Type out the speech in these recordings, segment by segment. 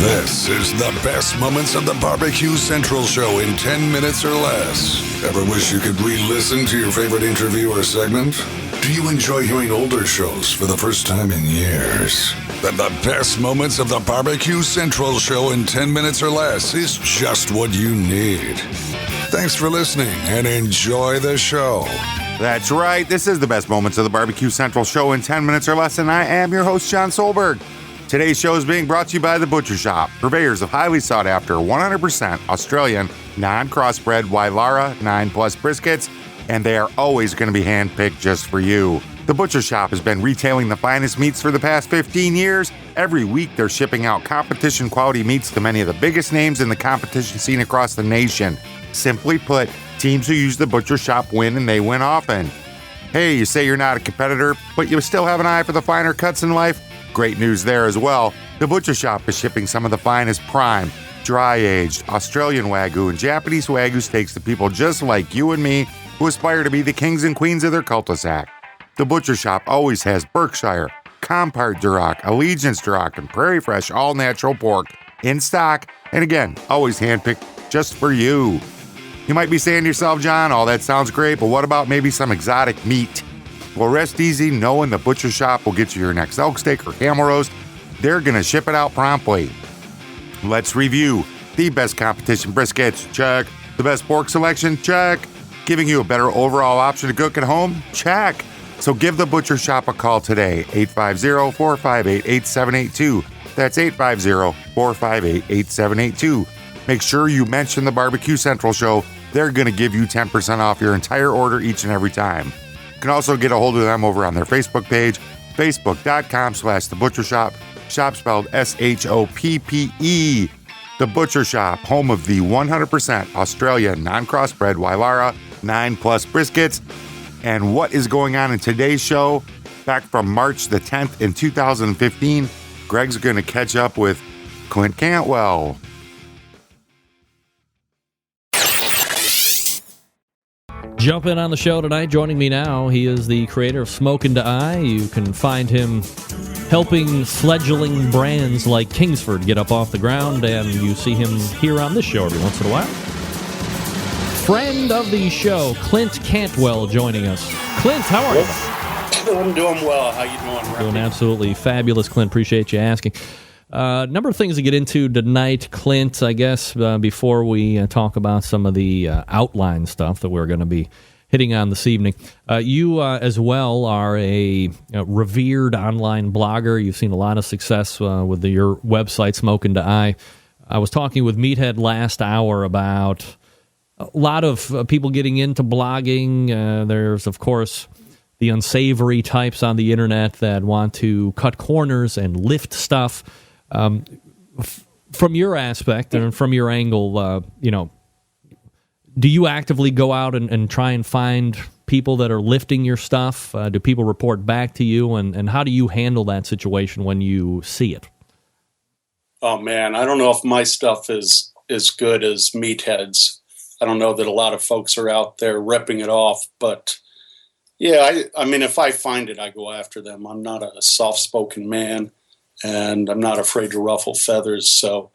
This is the best moments of the Barbecue Central show in 10 minutes or less. Ever wish you could re-listen to your favorite interview or segment? Do you enjoy hearing older shows for the first time in years? Then the best moments of the Barbecue Central show in 10 minutes or less is just what you need. Thanks for listening and enjoy the show. That's right. This is the best moments of the Barbecue Central show in 10 minutes or less, and I am your host, John Solberg. Today's show is being brought to you by The Butcher Shop, purveyors of highly sought-after 100% Australian non-crossbred Wylara 9+ briskets, and they are always going to be hand-picked just for you. The Butcher Shop has been retailing the finest meats for the past 15 years. Every week, they're shipping out competition-quality meats to many of the biggest names in the competition scene across the nation. Simply put, teams who use The Butcher Shop win, and they win often. Hey, you say you're not a competitor, but you still have an eye for the finer cuts in life? Great news there as well. The Butcher Shop is shipping some of the finest prime, dry-aged, Australian Wagyu and Japanese Wagyu steaks to people just like you and me who aspire to be the kings and queens of their cul-de-sac. The Butcher Shop always has Berkshire, Compart Duroc, Allegiance Duroc, and Prairie Fresh all-natural pork in stock, and again, always handpicked just for you. You might be saying to yourself, John, all that sounds great, but what about maybe some exotic meat? Well, rest easy knowing the Butcher Shop will get you your next elk steak or camel roast. They're going to ship it out promptly. Let's review. The best competition briskets, check. The best pork selection, check. Giving you a better overall option to cook at home, check. So give the Butcher Shop a call today, 850-458-8782. That's 850-458-8782. Make sure you mention the Barbecue Central show. They're going to give you 10% off your entire order each and every time. You can also get a hold of them over on their Facebook page, facebook.com/thebutchershop, shop spelled SHOPPE. The Butcher Shop, home of the 100% Australian non-crossbred Wylara 9+ briskets. And what is going on in today's show? Back from March the 10th in 2015, Greg's going to catch up with Clint Cantwell. Jump in on the show tonight. Joining me now, he is the creator of Smokin' to Eye. You can find him helping fledgling brands like Kingsford get up off the ground, and you see him here on this show every once in a while. Friend of the show, Clint Cantwell, joining us. Clint, how are you? I'm doing well. How you doing, Randy? Doing absolutely fabulous, Clint. Appreciate you asking. A number of things to get into tonight, Clint, I guess, before we talk about some of the outline stuff that we're going to be hitting on this evening. You, as well, are a revered online blogger. You've seen a lot of success with your website, Smokin' to Eye. I was talking with Meathead last hour about a lot of people getting into blogging. There's, of course, the unsavory types on the internet that want to cut corners and lift stuff. From your aspect and from your angle, do you actively go out and try and find people that are lifting your stuff? Do people report back to you? And how do you handle that situation when you see it? Oh, man, I don't know if my stuff is as good as Meathead's. I don't know that a lot of folks are out there ripping it off, but yeah, I mean, if I find it, I go after them. I'm not a soft-spoken man, and I'm not afraid to ruffle feathers. So,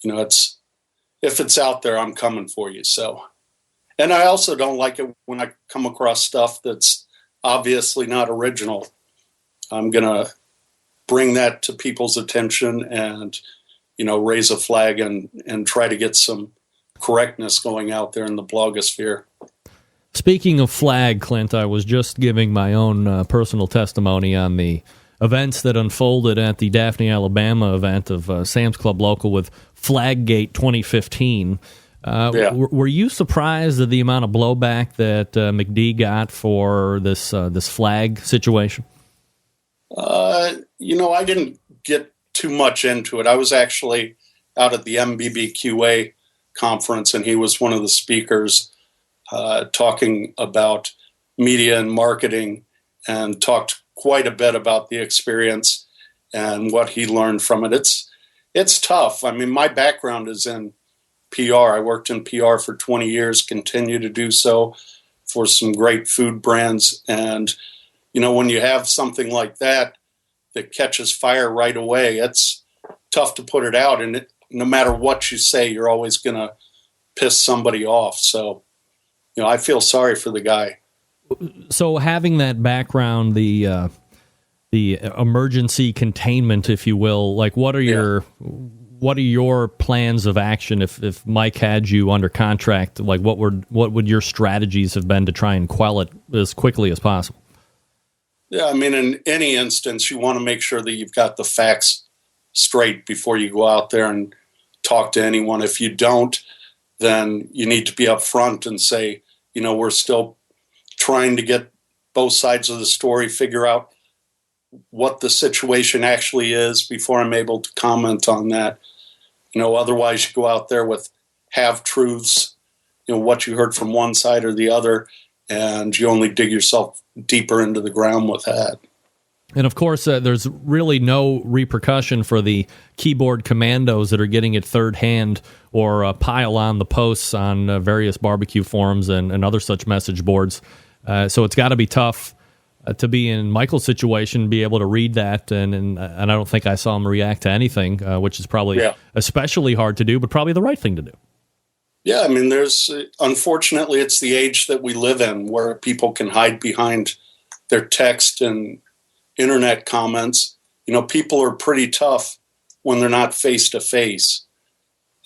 if it's out there, I'm coming for you. So, and I also don't like it when I come across stuff that's obviously not original. I'm going to bring that to people's attention and, raise a flag and try to get some correctness going out there in the blogosphere. Speaking of flag, Clint, I was just giving my own personal testimony on the events that unfolded at the Daphne, Alabama event of Sam's Club Local with Flaggate 2015. Were you surprised at the amount of blowback that McD got for this flag situation? I didn't get too much into it. I was actually out at the MBBQA conference, and he was one of the speakers talking about media and marketing, and talked quite a bit about the experience and what he learned from it. It's tough. I mean, my background is in PR. I worked in PR for 20 years, continue to do so for some great food brands. And, when you have something like that catches fire right away, tough to put it out. And no matter what you say, you're always going to piss somebody off. So, I feel sorry for the guy. So having that background, the emergency containment, if you will, like what are your plans of action if Mike had you under contract? Like what would your strategies have been to try and quell it as quickly as possible? Yeah, I mean, in any instance, you want to make sure that you've got the facts straight before you go out there and talk to anyone. If you don't, then you need to be upfront and say, we're still trying to get both sides of the story, figure out what the situation actually is before I'm able to comment on that. Otherwise you go out there with half-truths, what you heard from one side or the other, and you only dig yourself deeper into the ground with that. And of course, there's really no repercussion for the keyboard commandos that are getting it third hand or pile on the posts on various barbecue forums and other such message boards. So it's got to be tough to be in Michael's situation, be able to read that. And I don't think I saw him react to anything, which is probably especially hard to do, but probably the right thing to do. Yeah, I mean, unfortunately, it's the age that we live in where people can hide behind their text and internet comments. People are pretty tough when they're not face to face,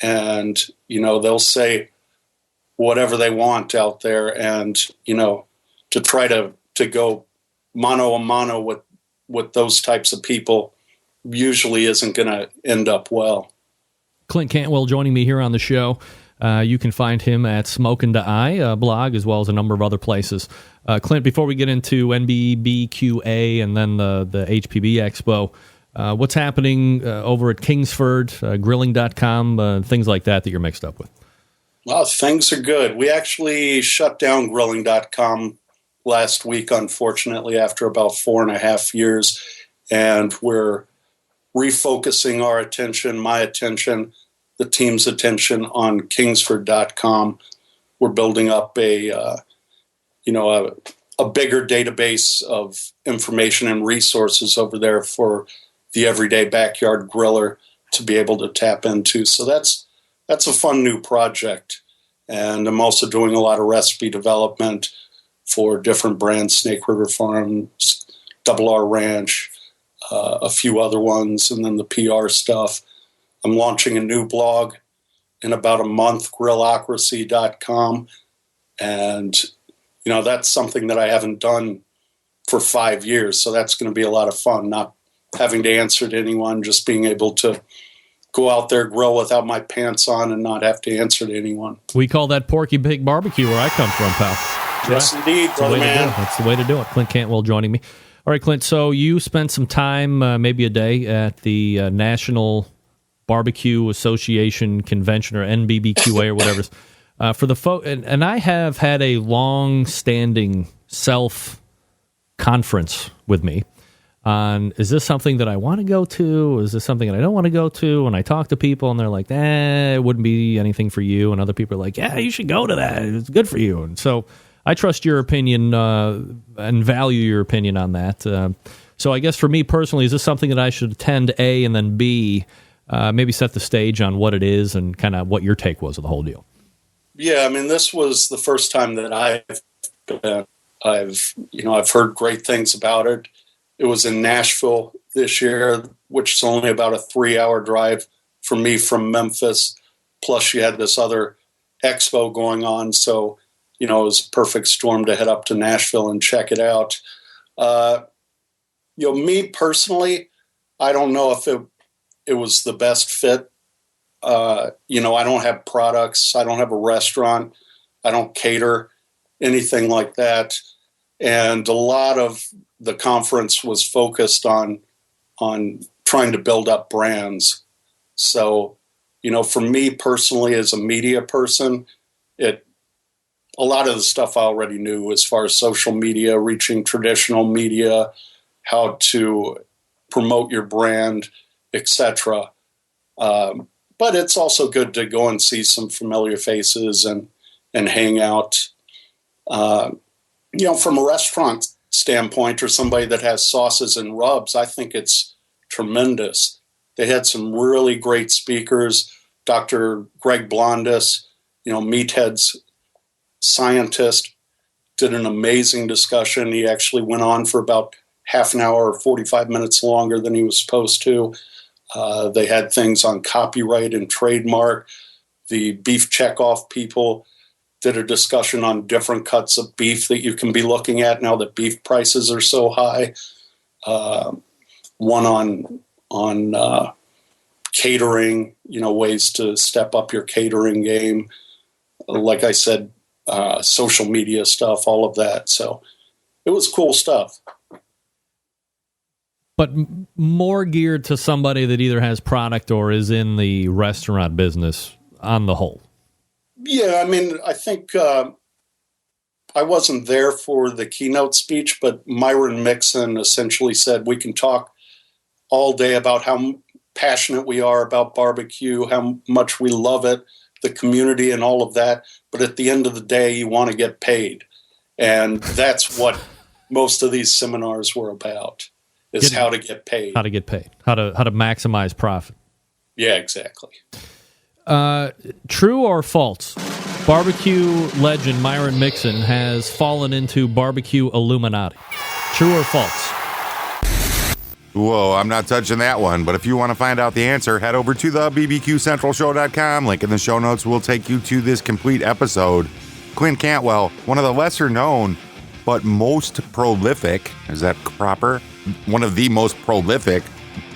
and they'll say whatever they want out there, and to try to go mano a mano with those types of people usually isn't going to end up well. Clint Cantwell joining me here on the show. You can find him at Smokin' to Eye blog, as well as a number of other places. Clint, before we get into NBBQA and then the HPB Expo, what's happening over at Kingsford, grilling.com, things like that you're mixed up with? Well, things are good. We actually shut down grilling.com last week, unfortunately, after about 4.5 years, and we're refocusing our attention, my attention, the team's attention on Kingsford.com. We're building up a bigger database of information and resources over there for the everyday backyard griller to be able to tap into. So that's a fun new project. And I'm also doing a lot of recipe development for different brands, Snake River Farms, Double R Ranch, a few other ones, and then the PR stuff. I'm launching a new blog in about a month, Grillocracy.com. And, that's something that I haven't done for 5 years. So that's going to be a lot of fun, not having to answer to anyone, just being able to go out there, grill without my pants on and not have to answer to anyone. We call that Porky Pig Barbecue where I come from, pal. Yes, indeed, brother man. That's the way to do it. Clint Cantwell joining me. All right, Clint, so you spent some time, maybe a day, at the National Barbecue Association Convention, or NBBQA or whatever. For the and I have had a long-standing self-conference with me on, is this something that I want to go to? Is this something that I don't want to go to? And I talk to people, and they're like, it wouldn't be anything for you. And other people are like, yeah, you should go to that. It's good for you. And so I trust your opinion and value your opinion on that. So I guess for me personally, is this something that I should attend, A, and then B, maybe set the stage on what it is and kind of what your take was of the whole deal? Yeah, I mean, this was the first time that I've heard great things about it. It was in Nashville this year, which is only about a 3-hour drive for me from Memphis. Plus, you had this other expo going on, so it was a perfect storm to head up to Nashville and check it out. Me personally, I don't know if it was the best fit. I don't have products. I don't have a restaurant. I don't cater, anything like that. And a lot of the conference was focused on trying to build up brands. So, for me personally as a media person, a lot of the stuff I already knew as far as social media, reaching traditional media, how to promote your brand, etc. But it's also good to go and see some familiar faces and hang out. From a restaurant standpoint, or somebody that has sauces and rubs, I think it's tremendous. They had some really great speakers. Dr. Greg Blondis, Meathead's scientist, did an amazing discussion. He actually went on for about half an hour or 45 minutes longer than he was supposed to. They had things on copyright and trademark. The beef checkoff people did a discussion on different cuts of beef that you can be looking at now that beef prices are so high. One on catering, ways to step up your catering game. Like I said, social media stuff, all of that. So it was cool stuff. But more geared to somebody that either has product or is in the restaurant business on the whole. Yeah, I mean, I think I wasn't there for the keynote speech, but Myron Mixon essentially said we can talk all day about how passionate we are about barbecue, how much we love it, the community and all of that. But at the end of the day, you want to get paid. And that's what most of these seminars were about, is how to get paid. How to get paid. How to maximize profit. Yeah, exactly. True or false? Barbecue legend Myron Mixon has fallen into barbecue Illuminati. True or false? Whoa, I'm not touching that one. But if you want to find out the answer, head over to the bbqcentralshow.com. Link in the show notes will take you to this complete episode. Clint Cantwell, one of the lesser known but most prolific, is that proper? One of the most prolific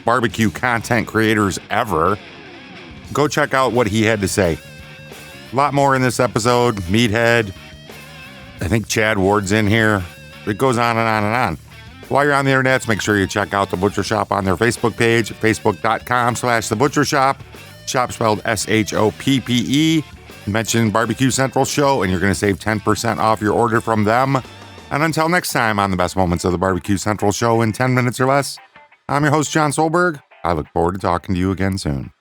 barbecue content creators ever. Go check out what he had to say. A lot more in this episode. Meathead. I think Chad Ward's in here. It goes on and on and on. While you're on the internet, make sure you check out The Butcher Shop on their Facebook page, facebook.com/The Butcher Shop. Shop spelled SHOPPE. Mention Barbecue Central Show, and you're going to save 10% off your order from them. And until next time on the best moments of the Barbecue Central Show in 10 minutes or less, I'm your host, John Solberg. I look forward to talking to you again soon.